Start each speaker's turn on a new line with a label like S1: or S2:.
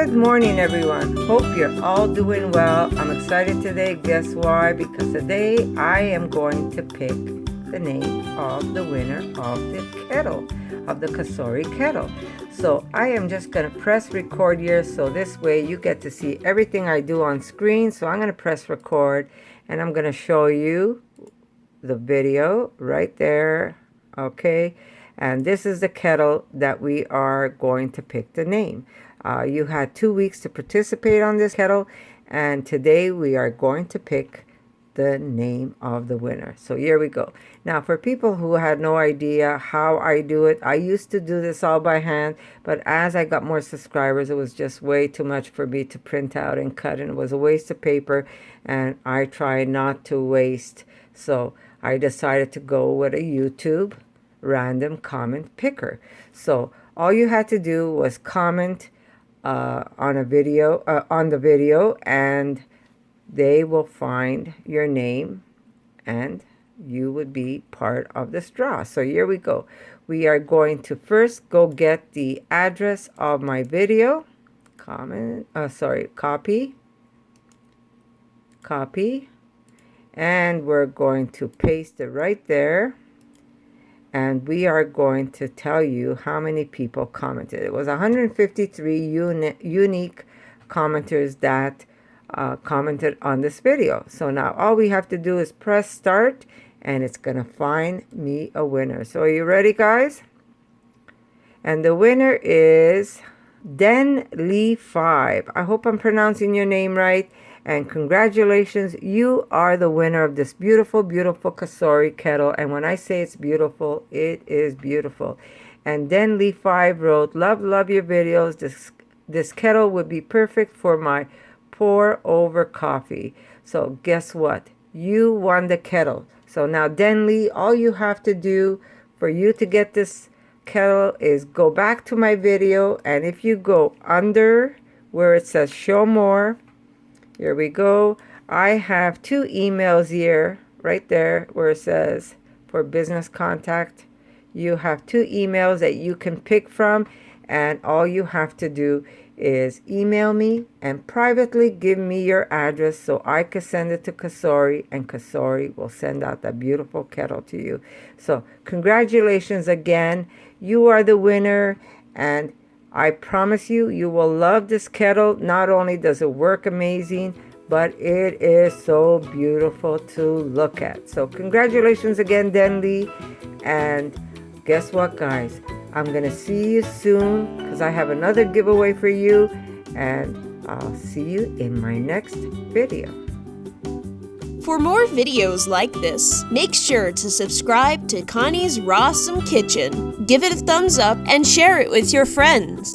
S1: Good morning, everyone. Hope you're all doing well. I'm excited today. Guess why? Because today I am going to pick the name of the winner of the kettle, of the COSORI kettle. So I am just going to press record here, so this way you get to see everything I do on screen. So I'm going to press record and I'm going to show you the video right there. Okay, and this is the kettle that we are going to pick the name. You had 2 weeks to participate on this kettle, and today we are going to pick the name of the winner. So here we go. Now, for people who had no idea how I do it, I used to do this all by hand, but as I got more subscribers, it was just way too much for me to print out and cut, and it was a waste of paper, and I try not to waste. So I decided to go with a YouTube random comment picker. So all you had to do was comment on the video, and they will find your name and you would be part of this draw. So here we go. We are going to first go get the address of my video. Copy, and we're going to paste it right there. And we are going to tell you how many people commented. It was 153 unique commenters that commented on this video. So now all we have to do is press start, and it's going to find me a winner. So are you ready, guys? And the winner is Den5. I hope I'm pronouncing your name right. And congratulations, you are the winner of this beautiful, beautiful COSORI kettle. And when I say it's beautiful, it is beautiful. And then Lee5 wrote, love your videos. This kettle would be perfect for my pour over coffee. So guess what? You won the kettle. So now, Denley, all you have to do for you to get this kettle is go back to my video. And if you go under where it says show more, here we go. I have 2 emails here, right there, where it says for business contact. You have 2 emails that you can pick from, and all you have to do is email me and privately give me your address so I can send it to COSORI, and COSORI will send out that beautiful kettle to you. So congratulations again. You are the winner, and I promise you, you will love this kettle. Not only does it work amazing, but it is so beautiful to look at. So congratulations again, Denley. And guess what, guys? I'm going to see you soon because I have another giveaway for you. And I'll see you in my next video.
S2: For more videos like this, make sure to subscribe to Connie's RAWsome Kitchen, give it a thumbs up, and share it with your friends.